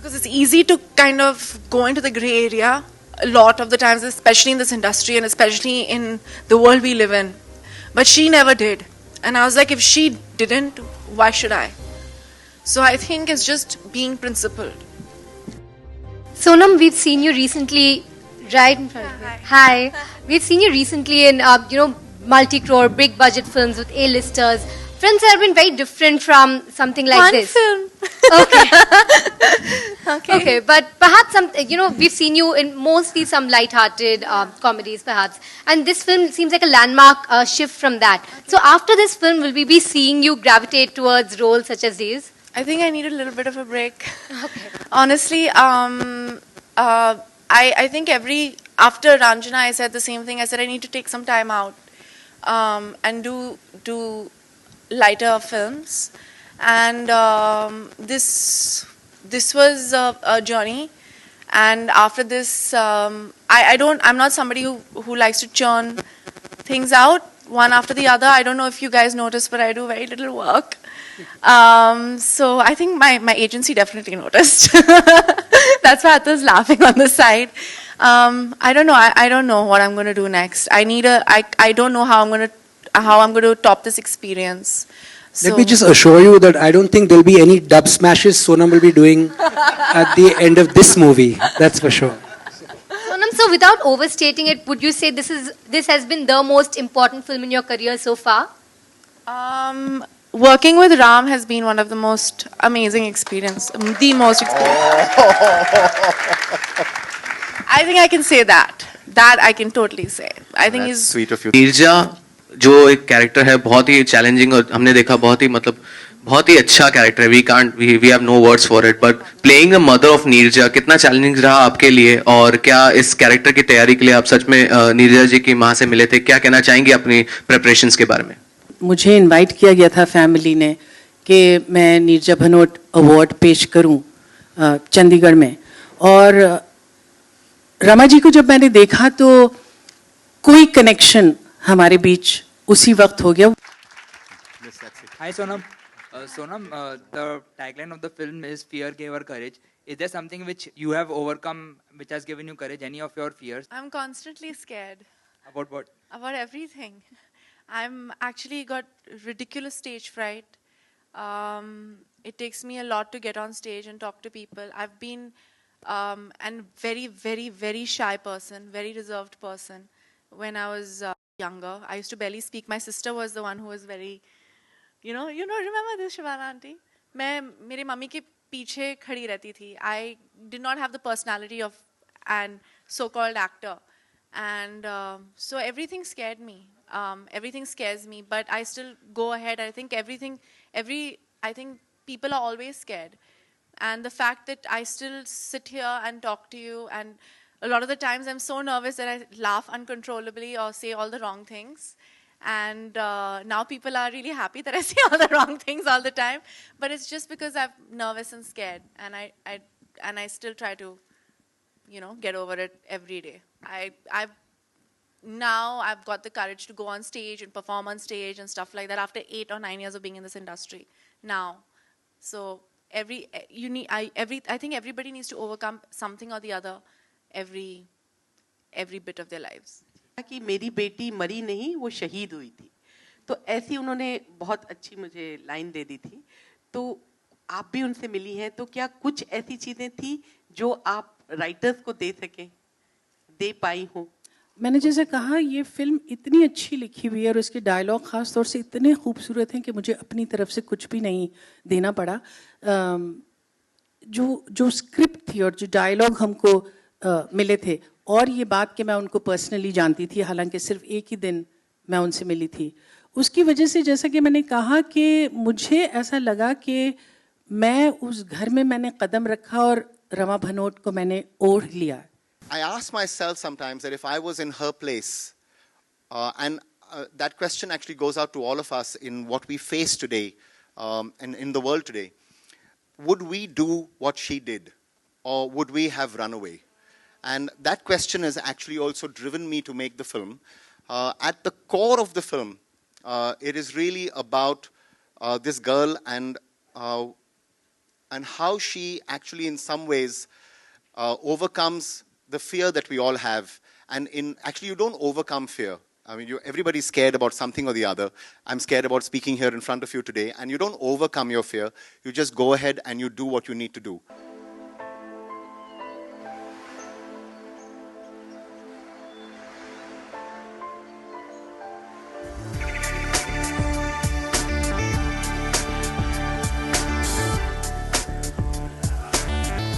Because it's easy to kind of go into the gray area a lot of the times, especially in this industry and especially in the world we live in. But she never did. And I was like, if she didn't, why should I? So I think it's just being principled. Sonam, we've seen you recently, right in front of me. Hi. We've seen you recently in, multi-crore, big budget films with A-listers. Films that have been very different from something like this. One film. Okay. Okay, but perhaps we've seen you in mostly some light-hearted comedies, perhaps, and this film seems like a landmark shift from that. So after this film, will we be seeing you gravitate towards roles such as these? I think I need a little bit of a break. Okay. Honestly, I think after Ranjana, I said the same thing. I said I need to take some time out and do lighter films. And this was a journey. And after this, I'm not somebody who likes to churn things out one after the other. I don't know if you guys noticed, but I do very little work. So I think my agency definitely noticed. That's why I was laughing on the side. I don't know. I don't know what I'm going to do next. I don't know how I'm going to top this experience. So let me just assure you that I don't think there'll be any dub smashes Sonam will be doing at the end of this movie. That's for sure. Sonam, so without overstating it, would you say this has been the most important film in your career so far? Working with Ram has been one of the most amazing experience. The most experience. I think I can say that. That I can totally say. I think That's is sweet of you. Neerja जो एक character है बहुत ही challenging और हमने देखा बहुत ही अच्छा character है. We have no words for it, but playing the mother of Neerja कितना चैलेंजिंग रहा आपके लिए, और क्या इस कैरेक्टर की तैयारी के लिए आप सच में नीरजा जी की माँ से मिले थे? क्या कहना चाहेंगे अपनी प्रिपरेशंस के बारे में? मुझे इनवाइट किया गया था फैमिली ने कि मैं नीरजा भनोट अवार्ड पेश करूं चंडीगढ़ में, और रमा जी को जब मैंने देखा तो कोई कनेक्शन हमारे बीच उसी वक्त हो गया. Hi Sonam. Sonam, the tagline of the film is "Fear gave her courage." Is there something which you have overcome, which has given you courage? Any of your fears? I'm constantly scared. About what? About everything. I'm actually got ridiculous stage fright. It takes me a lot to get on stage and talk to people. I've been and very, very, very shy person, very reserved person. When I was younger, I used to barely speak. My sister was the one who was very, remember this, Shivana auntie? मेरे mummy के पीछे खड़ी रहती थी. I did not have the personality of an so-called actor. And so everything scared me. Everything scares me, but I still go ahead. I think I think people are always scared. And the fact that I still sit here and talk to you, and a lot of the times I'm so nervous that I laugh uncontrollably or say all the wrong things. And now people are really happy that I say all the wrong things all the time. But it's just because I'm nervous and scared, and I still try to, get over it every day. Now I've got the courage to go on stage and perform on stage and stuff like that after 8 or 9 years of being in this industry now. So I think everybody needs to overcome something or the other every bit of their lives. कि मेरी बेटी मरी नहीं, वो शहीद हुई थी. तो ऐसी उन्होंने बहुत अच्छी मुझे लाइन दे दी थी. तो आप भी उनसे मिली हैं, तो क्या कुछ ऐसी चीजें थी जो आप राइटर्स को दे पाई हो? मैंने जैसे कहा, ये फिल्म इतनी अच्छी लिखी हुई है और उसके डायलॉग ख़ास तौर से इतने खूबसूरत हैं कि मुझे अपनी तरफ से कुछ भी नहीं देना पड़ा. जो स्क्रिप्ट थी और जो डायलॉग हमको मिले थे, और ये बात कि मैं उनको पर्सनली जानती थी, हालांकि सिर्फ एक ही दिन मैं उनसे मिली थी, उसकी वजह से जैसा कि मैंने कहा कि मुझे ऐसा लगा कि मैं उस घर में मैंने कदम रखा और रमा भनोट को मैंने ओढ़ लिया. I ask myself sometimes that if I was in her place, and that question actually goes out to all of us in what we face today, and in the world today, would we do what she did, or would we have run away? And that question has actually also driven me to make the film. At the core of the film, it is really about this girl and and how she actually, in some ways, overcomes the fear that we all have. And actually, you don't overcome fear. I mean, everybody's scared about something or the other. I'm scared about speaking here in front of you today, and you don't overcome your fear. You just go ahead and you do what you need to do.